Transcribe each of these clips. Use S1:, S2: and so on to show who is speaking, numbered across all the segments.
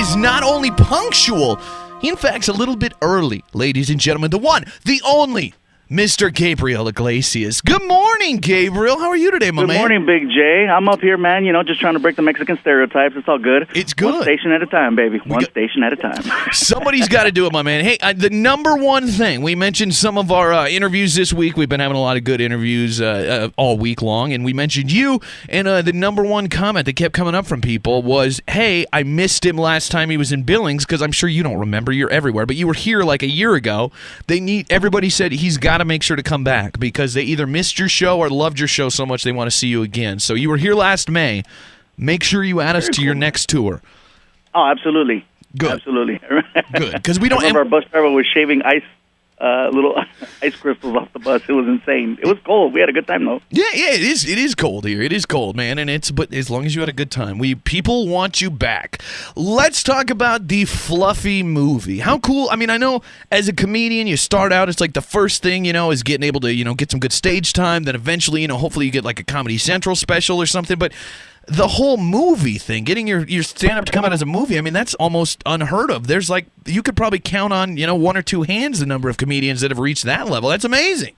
S1: is not only punctual, he in fact's a little bit early. Ladies and gentlemen, the one, the only, Mr. Gabriel Iglesias. Good morning, Gabriel. How are you today, my man?
S2: Good morning, Big J. I'm up here, man, just trying to break the Mexican stereotypes. It's all good.
S1: It's good.
S2: One station at a time, baby. One station at a time.
S1: Somebody's got to do it, my man. Hey, the number one thing, we mentioned some of our interviews this week. We've been having a lot of good interviews all week long, and we mentioned you, and the number one comment that kept coming up from people was, hey, I missed him last time he was in Billings, because I'm sure you don't remember. You're everywhere, but you were here like a year ago. Everybody said he's got to make sure to come back because they either missed your show or loved your show so much they want to see you again. So you were here last May. Make sure you add us to your next tour.
S2: Oh, absolutely.
S1: Good.
S2: Absolutely.
S1: Good. Because we don't.
S2: I remember our bus driver was shaving little ice crystals off the bus. It was insane. It was cold. We had a good time though.
S1: Yeah, it is. It is cold here. It is cold, man. But as long as you had a good time, people want you back. Let's talk about the Fluffy movie. How cool? I mean, I know as a comedian, you start out. It's like the first thing is getting able to get some good stage time. Then eventually, hopefully you get like a Comedy Central special or something. But the whole movie thing, getting your stand-up to come out as a movie, I mean, that's almost unheard of. There's you could probably count on, one or two hands the number of comedians that have reached that level. That's amazing.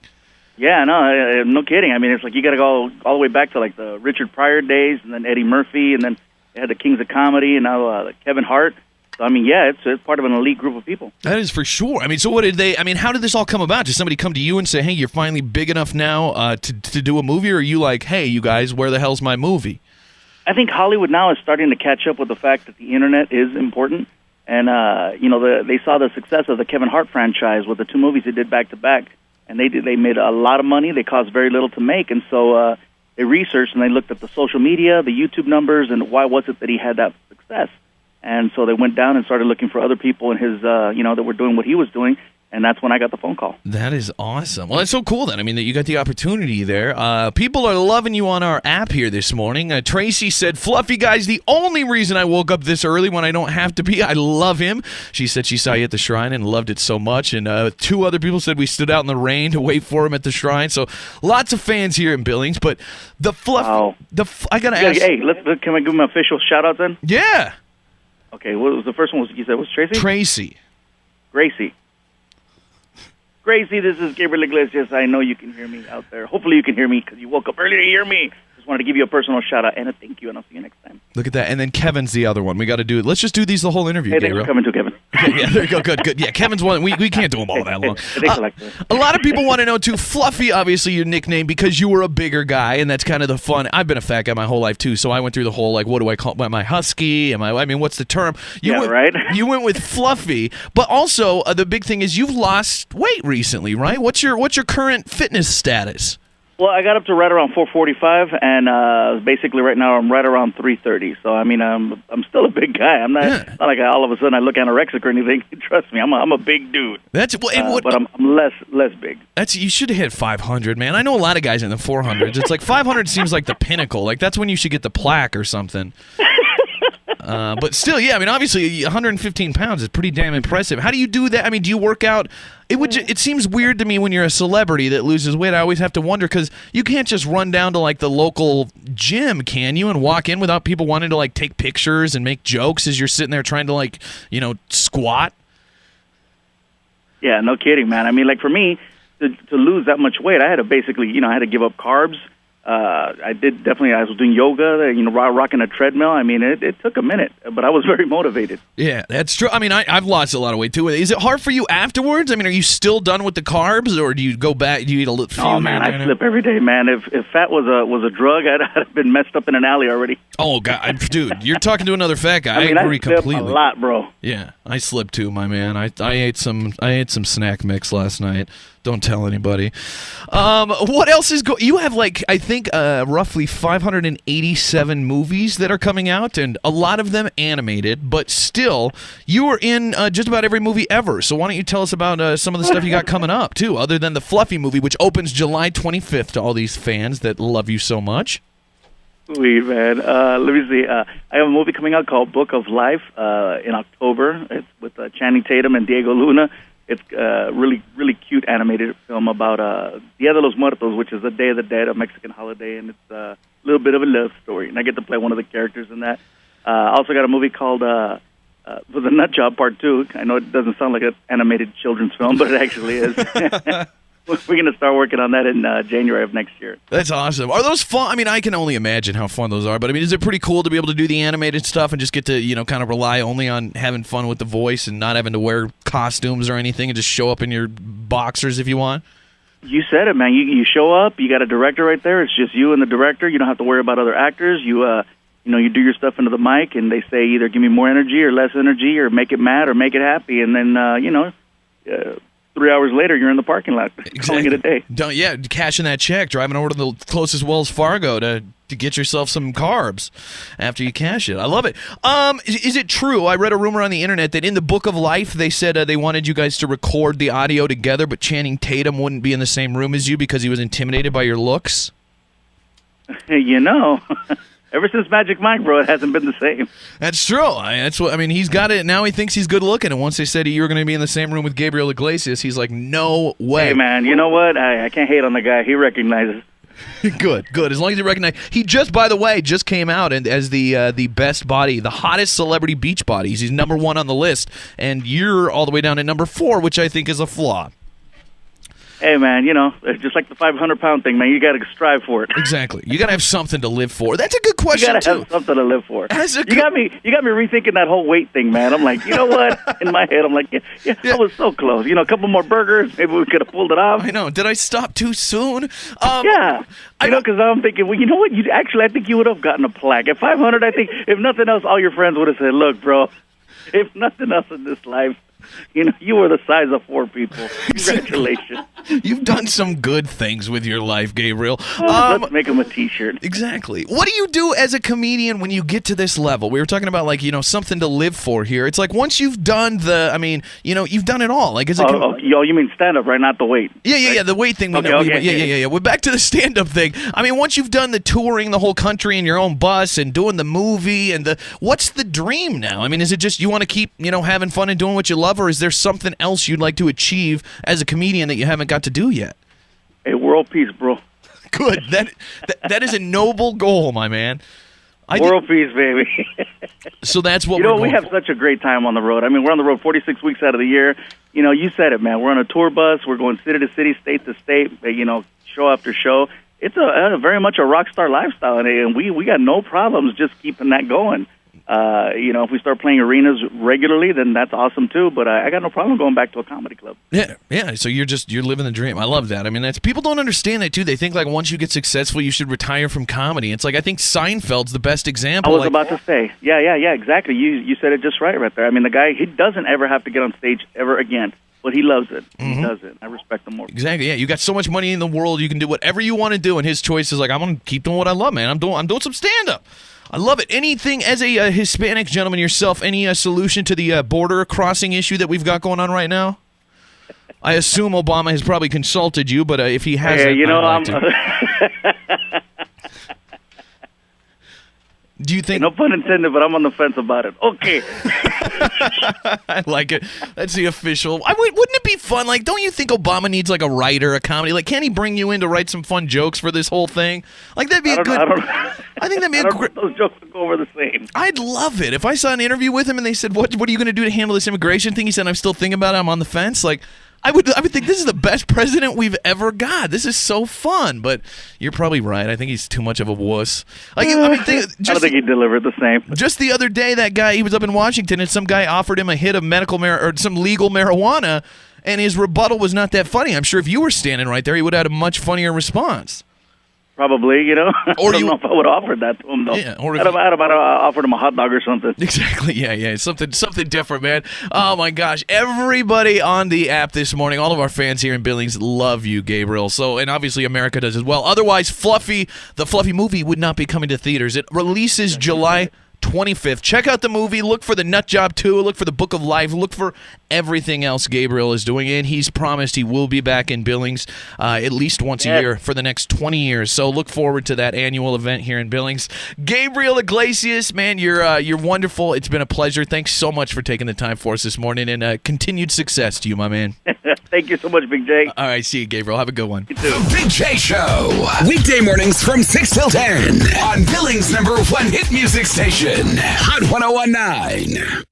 S2: Yeah, no kidding. I mean, it's like you got to go all the way back to like the Richard Pryor days, and then Eddie Murphy, and then they had the Kings of Comedy, and now Kevin Hart. So, I mean, yeah, it's part of an elite group of people.
S1: That is for sure. I mean, so how did this all come about? Did somebody come to you and say, hey, you're finally big enough now to do a movie, or are you like, hey, you guys, where the hell's my movie?
S2: I think Hollywood now is starting to catch up with the fact that the internet is important, and they saw the success of the Kevin Hart franchise with the two movies they did back to back, and they made a lot of money. They cost very little to make, and so they researched and they looked at the social media, the YouTube numbers, and why was it that he had that success? And so they went down and started looking for other people in his that were doing what he was doing. And that's when I got the phone call. That
S1: is awesome. Well, that's so cool then. I mean, that you got the opportunity there. People are loving you on our app here this morning. Tracy said, Fluffy guy's the only reason I woke up this early when I don't have to be. I love him. She said she saw you at the Shrine and loved it so much. And two other people said we stood out in the rain to wait for him at the Shrine. So lots of fans here in Billings. But the Fluffy... Wow. I got to ask...
S2: Hey, can I give him an official shout-out then?
S1: Yeah.
S2: Okay, what was the first one you said? Was Tracy?
S1: Tracy.
S2: Gracie, this is Gabriel Iglesias. I know you can hear me out there. Hopefully you can hear me because you woke up early to hear me. Just wanted to give you a personal shout-out and a thank you, and I'll see you next time.
S1: Look at that. And then Kevin's the other one. We got to do it. Let's just do these the whole interview, Gabriel.
S2: Thanks for coming too, Kevin.
S1: Yeah, there you go. Good. Yeah, Kevin's one. We can't do them all that long. A lot of people want to know, too, Fluffy, obviously your nickname, because you were a bigger guy, and that's kind of the fun. I've been a fat guy my whole life, too, so I went through the whole, what do I call Am I husky? What's the term?
S2: Right?
S1: You went with Fluffy, but also the big thing is you've lost weight recently, right? What's your current fitness status?
S2: Well, I got up to right around 445, and basically right now I'm right around 330. So I mean, I'm still a big guy. I'm not like all of a sudden I look anorexic or anything. Trust me, I'm a big dude. But I'm less big.
S1: You should have hit 500, man. I know a lot of guys in the 400s. It's like 500 seems like the pinnacle. Like that's when you should get the plaque or something. But still, yeah, I mean, obviously, 115 pounds is pretty damn impressive. How do you do that? I mean, do you work out? It seems weird to me when you're a celebrity that loses weight. I always have to wonder because you can't just run down to, the local gym, can you, and walk in without people wanting to, take pictures and make jokes as you're sitting there trying to, squat?
S2: Yeah, no kidding, man. I mean, for me, to lose that much weight, I had to basically, I had to give up carbs. I was doing yoga, rocking a treadmill. I mean, it took a minute, but I was very motivated.
S1: Yeah, that's true. I mean, I've lost a lot of weight too. Is it hard for you afterwards? I mean, are you still done with the carbs, or do you go back? Do you eat a little?
S2: Oh man, I slip every day, man. If fat was a drug, I'd have been messed up in an alley already.
S1: Oh God, dude, you're talking to another fat guy.
S2: I mean,
S1: I agree completely.
S2: A lot, bro.
S1: Yeah, I slipped too, my man. I ate some snack mix last night. Don't tell anybody. What else is you have I think roughly 587 movies that are coming out, and a lot of them animated, but still you are in just about every movie ever. So why don't you tell us about some of the stuff you got coming up too, other than the Fluffy movie, which opens July 25th to all these fans that love you so much.
S2: Sweet, man. Let me see. I have a movie coming out called Book of Life in October. It's with Channing Tatum and Diego Luna. It's a really cute animated film about Dia de los Muertos, which is the Day of the Dead, a Mexican holiday, and it's a little bit of a love story. And I get to play one of the characters in that. I also got a movie called for the Nut Job Part 2. I know it doesn't sound like an animated children's film, but it actually is. We're going to start working on that in January of next year.
S1: That's awesome. Are those fun? I mean, I can only imagine how fun those are, but I mean, is it pretty cool to be able to do the animated stuff and just get to, kind of rely only on having fun with the voice and not having to wear costumes or anything and just show up in your boxers if you want?
S2: You said it, man. You show up, you got a director right there. It's just you and the director. You don't have to worry about other actors. You do your stuff into the mic, and they say either give me more energy or less energy or make it mad or make it happy, and then, 3 hours later, you're in the parking lot, calling it a day.
S1: Cashing that check, driving over to the closest Wells Fargo to get yourself some carbs after you cash it. I love it. Is it true? I read a rumor on the internet that in the Book of Life, they said they wanted you guys to record the audio together, but Channing Tatum wouldn't be in the same room as you because he was intimidated by your looks?
S2: Ever since Magic Mike, bro, it hasn't been the same.
S1: That's true. He's got it. Now he thinks he's good looking. And once they said you were going to be in the same room with Gabriel Iglesias, he's like, no way.
S2: Hey, man, you know what? I can't hate on the guy. He recognizes.
S1: Good. As long as you recognize. He by the way, came out and as the best body, the hottest celebrity beach bodies. He's number 1 on the list. And you're all the way down at number 4, which I think is a flaw.
S2: Hey, man, it's just like the 500-pound thing, man. You got to strive for it.
S1: Exactly. You got to have something to live for. That's a good question,
S2: You got to have something to live for.
S1: You
S2: got me rethinking that whole weight thing, man. I'm like, you know what? In my head, I'm like, yeah. I was so close. A couple more burgers, maybe we could have pulled it off.
S1: I know. Did I stop too soon?
S2: Yeah. Because I'm thinking, well, you know what? I think you would have gotten a plaque. At 500, I think, if nothing else, all your friends would have said, look, bro, if nothing else in this life, you were the size of 4 people. Congratulations.
S1: You've done some good things with your life, Gabriel.
S2: Let's make him a T-shirt.
S1: Exactly. What do you do as a comedian when you get to this level? We were talking about, something to live for here. It's like once you've done you've done it all. Like,
S2: you mean stand-up, right? Not the weight.
S1: Yeah, the weight thing. Yeah. We're back to the stand-up thing. I mean, once you've done the touring the whole country in your own bus and doing the movie and what's the dream now? I mean, is it just you want to keep, having fun and doing what you love, or is there something else you'd like to achieve as a comedian that you haven't got to do yet?
S2: Hey, world peace, bro.
S1: Good. That is a noble goal, my man.
S2: World peace, baby.
S1: So that's what we
S2: have such a great time on the road. I mean, we're on the road 46 weeks out of the year. You said it, man. We're on a tour bus. We're going city to city, state to state, show after show. It's a very much a rock star lifestyle, and we got no problems just keeping that going. If we start playing arenas regularly, then that's awesome too. But I got no problem going back to a comedy club.
S1: Yeah. So you're living the dream. I love that. I mean, people don't understand that too. They think like once you get successful, you should retire from comedy. It's like I think Seinfeld's the best example.
S2: I was about to say, yeah, exactly. You said it just right there. I mean, the guy, he doesn't ever have to get on stage ever again. But he loves it. Mm-hmm. He does it. I respect him more.
S1: Exactly. Yeah, you got so much money in the world, you can do whatever you want to do. And his choice is like, I'm gonna keep doing what I love, man. I'm doing some stand up. I love it. Anything, as a Hispanic gentleman yourself, any solution to the border crossing issue that we've got going on right now? I assume Obama has probably consulted you, but if he hasn't, do you think?
S2: No pun intended, but I'm on the fence about it. Okay.
S1: I like it. That's the official. Wouldn't it be fun? Like, don't you think Obama needs like a writer, a comedy? Like, can't he bring you in to write some fun jokes for this whole thing? Like, that'd be a good. I think that'd be a great.
S2: Those jokes would go over the same.
S1: I'd love it if I saw an interview with him and they said, "What are you going to do to handle this immigration thing?" He said, "I'm still thinking about it. I'm on the fence." Like, I would think this is the best president we've ever got. This is so fun, but you're probably right. I think he's too much of a wuss. Like, I don't
S2: think he delivered the same.
S1: Just the other day, that guy, he was up in Washington, and some guy offered him a hit of or some legal marijuana, and his rebuttal was not that funny. I'm sure if you were standing right there, he would have had a much funnier response.
S2: Probably, Or I don't know if I would have offered that to him, though. Yeah, or I'd have offered him a hot dog or something.
S1: Exactly, yeah. Something different, man. Oh, my gosh. Everybody on the app this morning, all of our fans here in Billings love you, Gabriel. So, and obviously America does as well. Otherwise, the Fluffy movie would not be coming to theaters. It releases July 25th. Check out the movie. Look for the Nut Job 2. Look for the Book of Life. Look for everything else Gabriel is doing. And he's promised he will be back in Billings at least once a year for the next 20 years. So look forward to that annual event here in Billings. Gabriel Iglesias, man, you're wonderful. It's been a pleasure. Thanks so much for taking the time for us this morning, and continued success to you, my man.
S2: Thank you so much, Big J.
S1: All right, see you, Gabriel. Have a good one.
S2: You too.
S3: The Big J Show. Weekday mornings from 6 till 10 on Billings' #1 hit music station, Hot 101.9.